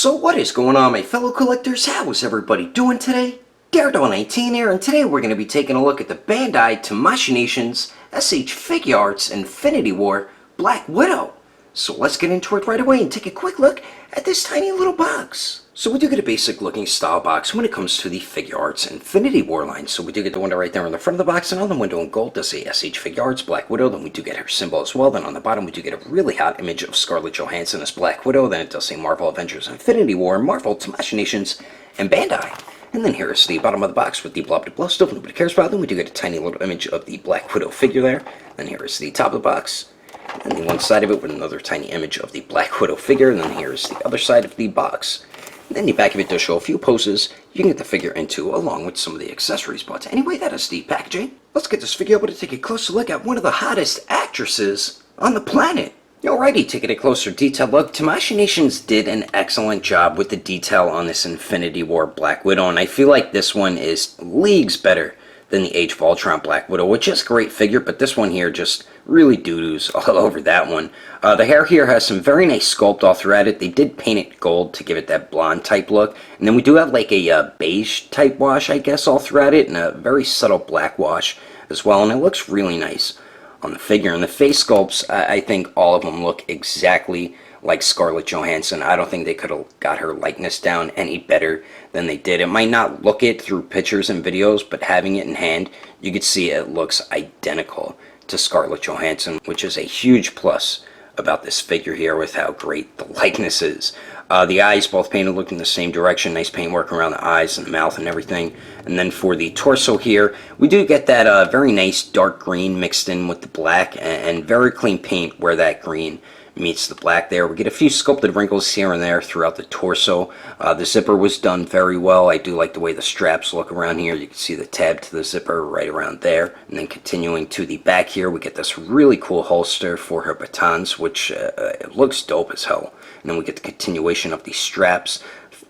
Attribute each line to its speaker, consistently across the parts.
Speaker 1: So what is going on, my fellow collectors? How is everybody doing today? Daredevil19 here, and today we're going to be taking a look at the Bandai Tamashii Nation's s.h.i.e.l.d. Figuarts Infinity War Black Widow. So let's get into it right away and take a quick look at this tiny little box. So we do get a basic looking style box when it comes to the Figuarts Infinity War line. So we do get the window right there in the front of the box, and on the window in gold does say s.h.i.e.l.d. Figuarts Black Widow. Then we do get her symbol as well. Then on the bottom we do get a really hot image of Scarlett Johansson as Black Widow. Then it does say Marvel Avengers Infinity War, Marvel Tamashii Nations, and Bandai. And then here is the bottom of the box with the blob to blow stuff nobody cares about. Then we do get a tiny little image of the Black Widow figure there. Then here is the top of the box. And the one side of it with another tiny image of the Black Widow figure. And then here is the other side of the box. And then the back of it does show a few poses you can get the figure into, along with some of the accessories. But anyway, that is the packaging. Let's get this figure able to take a closer look at one of the hottest actresses on the planet. Alrighty, taking a closer detailed look, Tamashii Nations did an excellent job with the detail on this Infinity War Black Widow, and I feel like this one is leagues better than the Age of Ultron Black Widow, which is a great figure, but this one here just really doo-doos all over that one. The hair here has some very nice sculpt all throughout it. They did paint it gold to give it that blonde type look, and then we do have like a beige type wash, I guess, all throughout it, and a very subtle black wash as well, and it looks really nice on the figure. And the face sculpts, I think all of them look exactly like Scarlett Johansson. I don't think they could have got her likeness down any better than they did. It might not look it through pictures and videos, but having it in hand, you could see it looks identical to Scarlett Johansson, which is a huge plus about this figure here with how great the likeness is. The eyes both painted looking the same direction, nice paintwork around the eyes and the mouth and everything. And then for the torso here, we do get that very nice dark green mixed in with the black, and very clean paint where that green meets the black there. We get a few sculpted wrinkles here and there throughout the torso. The zipper was done very well. I do like the way the straps look around here. You can see the tab to the zipper right around there. And then continuing to the back here, we get this really cool holster for her batons, which it looks dope as hell. And then we get the continuation of the straps.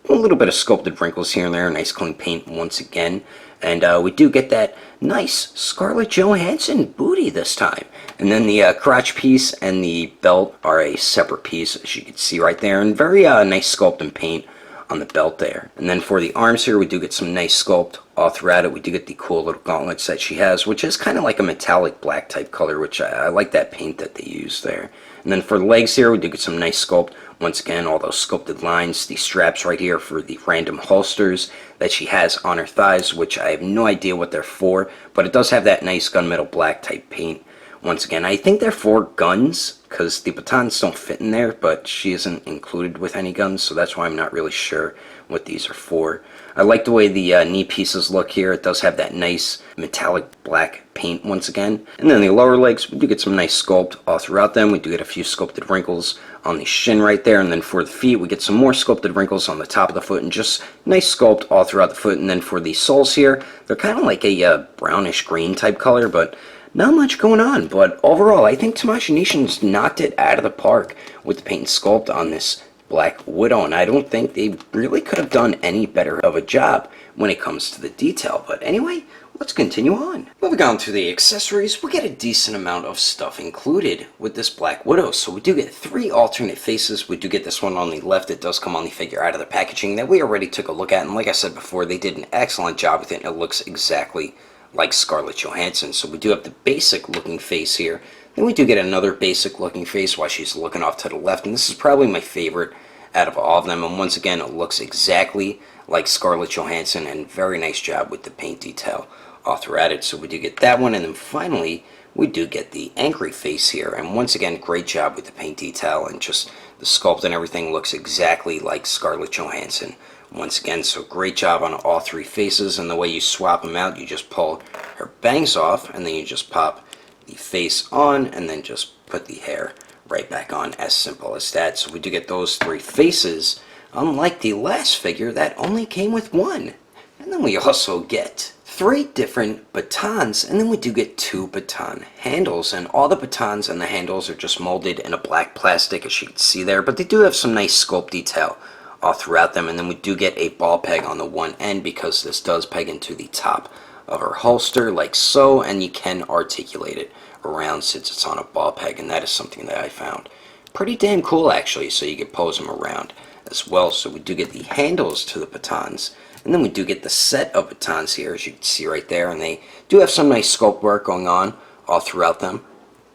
Speaker 1: A little bit of sculpted wrinkles here and there. Nice clean paint once again. And we do get that nice Scarlett Johansson booty this time. And then the crotch piece and the belt are a separate piece, as you can see right there. And very nice sculpt and paint on the belt there. And then for the arms here, we do get some nice sculpt all throughout it. We do get the cool little gauntlets that she has, which is kind of like a metallic black type color, which I like that paint that they use there. And then for the legs here, we do get some nice sculpt. Once again, all those sculpted lines, the straps right here for the random holsters that she has on her thighs, which I have no idea what they're for, but it does have that nice gunmetal black type paint. Once again, I think they're for guns, because the batons don't fit in there, but she isn't included with any guns, so that's why I'm not really sure what these are for. I like the way the knee pieces look here. It does have that nice metallic black paint once again. And then the lower legs, we do get some nice sculpt all throughout them. We do get a few sculpted wrinkles on the shin right there. And then for the feet, we get some more sculpted wrinkles on the top of the foot and just nice sculpt all throughout the foot. And then for the soles here, they're kind of like a brownish green type color, but not much going on. But overall, I think Tamashii Nations knocked it out of the park with the paint and sculpt on this Black Widow, and I don't think they really could have done any better of a job when it comes to the detail. But anyway, let's continue on. Moving on to the accessories, we get a decent amount of stuff included with this Black Widow. So we do get 3 alternate faces. We do get this one on the left. It does come on the figure out of the packaging that we already took a look at, and like I said before, they did an excellent job with it. It looks exactly like Scarlett Johansson. So we do have the basic looking face here. Then we do get another basic looking face while she's looking off to the left, and this is probably my favorite out of all of them. And once again, it looks exactly like Scarlett Johansson, and very nice job with the paint detail all throughout it. So we do get that one, and then finally we do get the angry face here, and once again, great job with the paint detail, and just the sculpt and everything looks exactly like Scarlett Johansson once again. So great job on all 3 faces, and the way you swap them out, you just pull her bangs off, and then you just pop the face on, and then just put the hair right back on. As simple as that. So we do get those 3 faces, unlike the last figure that only came with 1. And then we also get 3 different batons, and then we do get 2 baton handles, and all the batons and the handles are just molded in a black plastic, as you can see there, but they do have some nice sculpt detail all throughout them. And then we do get a ball peg on the one end, because this does peg into the top of her holster like so, and you can articulate it around since it's on a ball peg, and that is something that I found pretty damn cool actually. So you can pose them around as well. So we do get the handles to the batons, and then we do get the set of batons here, as you can see right there, and they do have some nice sculpt work going on all throughout them.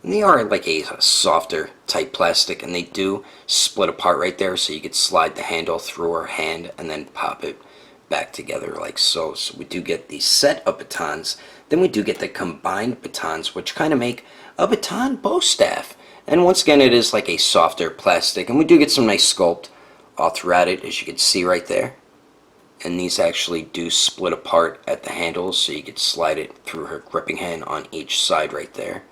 Speaker 1: And they are like a softer type plastic, and they do split apart right there, so you could slide the handle through her hand and then pop it back together like so. So we do get the set of batons. Then we do get the combined batons, which kind of make a baton bow staff. And once again, it is like a softer plastic, and we do get some nice sculpt all throughout it, as you can see right there. And these actually do split apart at the handles, so you could slide it through her gripping hand on each side right there.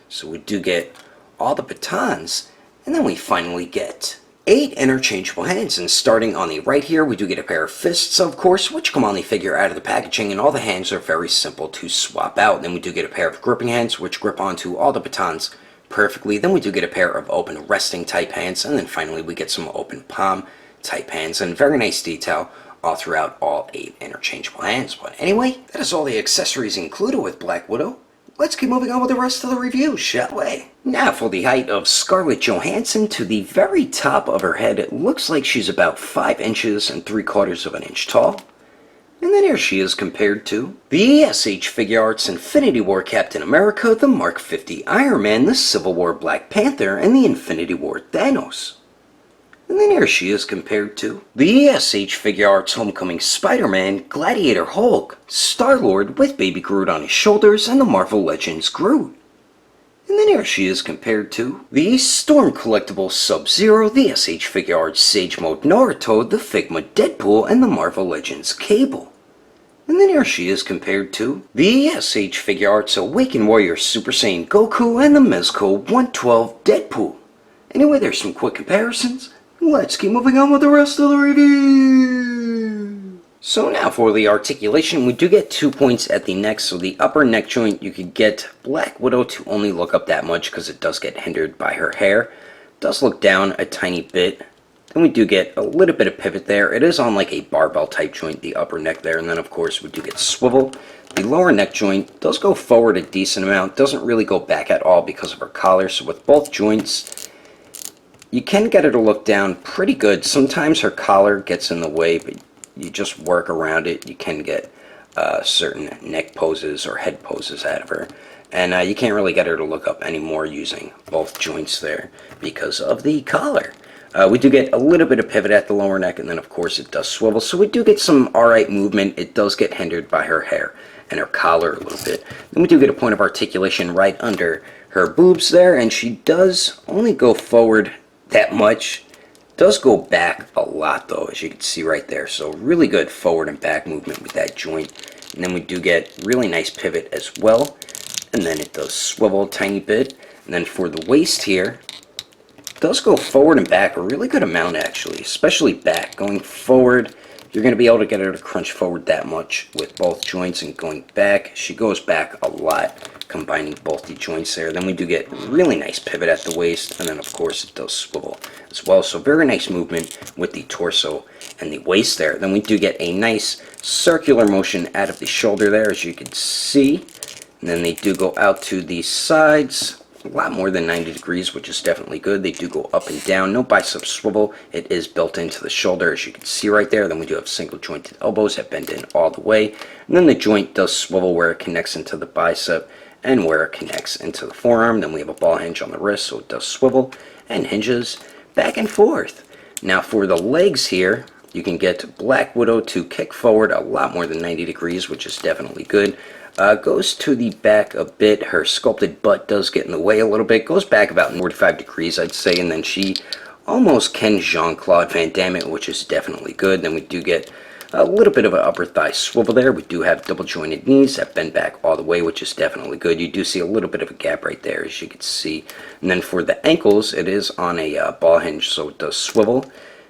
Speaker 1: So we do get all the batons, and then we finally get 8 interchangeable hands. And starting on the right here, we do get a pair of fists, of course, which come on the figure out of the packaging, and all the hands are very simple to swap out. Then we do get a pair of gripping hands, which grip onto all the batons perfectly. Then we do get a pair of open resting type hands, and then finally we get some open palm type hands, and very nice detail all throughout all 8 interchangeable hands. But anyway, that is all the accessories included with Black Widow. Let's keep moving on with the rest of the review, shall we? Now for the height of Scarlett Johansson. To the very top of her head, it looks like she's about 5 inches and 3/4 of an inch tall. And then here she is compared to the S.H. Figuarts Infinity War Captain America, the Mark 50 Iron Man, the Civil War Black Panther, and the Infinity War Thanos. And then here she is compared to the S.H. Figuarts Homecoming Spider-Man, Gladiator Hulk, Star-Lord with Baby Groot on his shoulders, and the Marvel Legends Groot. And then here she is compared to the Storm Collectible Sub-Zero, the S.H. Figuarts Sage Mode Naruto, the Figma Deadpool, and the Marvel Legends Cable. And then here she is compared to the S.H. Figuarts Awakened Warrior Super Saiyan Goku and the Mezco 112 Deadpool. Anyway, there's some quick comparisons. Let's keep moving on with the rest of the review. So now for the articulation, we do get 2 points at the neck. So the upper neck joint, you could get Black Widow to only look up that much because it does get hindered by her hair. It does look down a tiny bit. Then we do get a little bit of pivot there. It is on like a barbell type joint, the upper neck there. And then of course we do get swivel. The lower neck joint does go forward a decent amount. Doesn't really go back at all because of her collar. So with both joints, you can get her to look down pretty good. Sometimes her collar gets in the way, but you just work around it. You can get certain neck poses or head poses out of her. And you can't really get her to look up anymore using both joints there because of the collar. We do get a little bit of pivot at the lower neck, and then of course it does swivel. So we do get some alright movement. It does get hindered by her hair and her collar a little bit. Then we do get a point of articulation right under her boobs there, and she does only go forward that much. Does go back a lot though, as you can see right there. So really good forward and back movement with that joint. And then we do get really nice pivot as well. And then it does swivel a tiny bit. And then for the waist here, it does go forward and back a really good amount actually, especially back. Going forward, you're going to be able to get her to crunch forward that much with both joints, and going back, she goes back a lot, combining both the joints there. Then we do get really nice pivot at the waist, and then of course it does swivel as well. So very nice movement with the torso and the waist there. Then we do get a nice circular motion out of the shoulder there, as you can see. And then they do go out to the sides, a lot more than 90 degrees, which is definitely good. They do go up and down, no bicep swivel. It is built into the shoulder, as you can see right there. Then we do have single jointed elbows that bend in all the way. And then the joint does swivel where it connects into the bicep and where it connects into the forearm. Then we have a ball hinge on the wrist, so it does swivel and hinges back and forth. Now for the legs here, you can get Black Widow to kick forward a lot more than 90 degrees, which is definitely good. Goes to the back a bit. Her sculpted butt does get in the way a little bit. Goes back about 45 degrees, I'd say, and then she almost can Jean-Claude Van Damme it, which is definitely good. Then we do get a little bit of an upper thigh swivel there. We do have double jointed knees that bend back all the way, which is definitely good. You do see a little bit of a gap right there, as you can see. And then for the ankles, it is on a ball hinge, so it does swivel.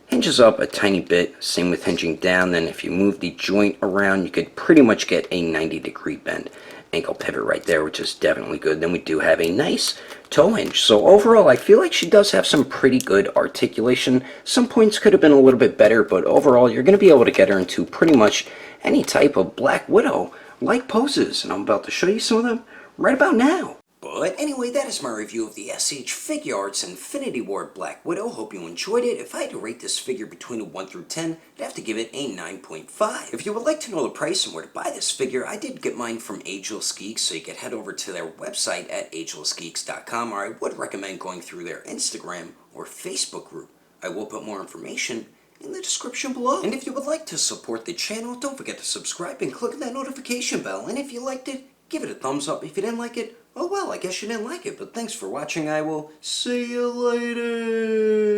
Speaker 1: Hinges up a tiny bit, same with hinging down. Then if you move the joint around, you could pretty much get a 90-degree bend ankle pivot right there, which is definitely good. Then we do have a nice toe hinge. So overall, I feel like she does have some pretty good articulation. Some points could have been a little bit better, but overall, you're going to be able to get her into pretty much any type of Black Widow-like poses. And I'm about to show you some of them right about now. But anyway, that is my review of the S.H. Figuarts Infinity War Black Widow. Hope you enjoyed it. If I had to rate this figure between a 1 through 10, I'd have to give it a 9.5. If you would like to know the price and where to buy this figure, I did get mine from Agelessgeeks, so you can head over to their website at Agelessgeeks.com, or I would recommend going through their Instagram or Facebook group. I will put more information in the description below. And if you would like to support the channel, don't forget to subscribe and click that notification bell. And if you liked it, give it a thumbs up. If you didn't like it, oh well, I guess you didn't like it. But thanks for watching. I will see you later.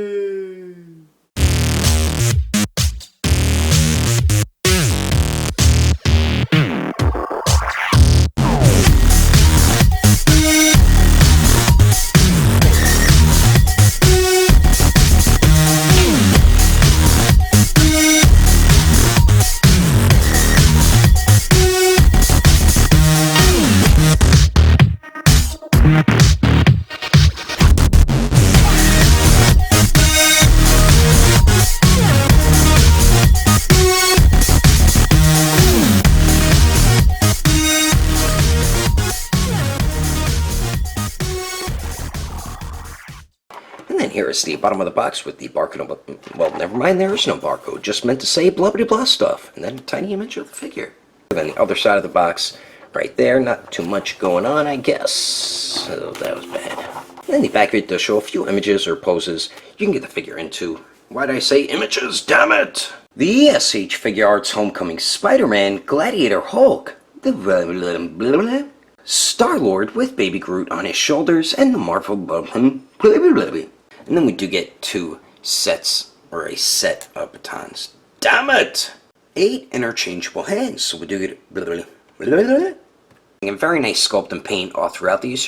Speaker 1: And then here is the bottom of the box with the barcode. Well, never mind, there is no barcode. Just meant to say blah blah blah stuff. And then a tiny image of the figure. And then the other side of the box, right there, not too much going on, I guess. So that was bad. And then the back of it does show a few images or poses you can get the figure into. Why'd I say images? Damn it! The S.H. Figuarts Homecoming Spider-Man Gladiator Hulk. The Star-Lord with Baby Groot on his shoulders and the Marvel and then we do get two sets, or a set of batons. Damn it! 8 interchangeable hands, so we do get a very nice sculpt and paint all throughout these.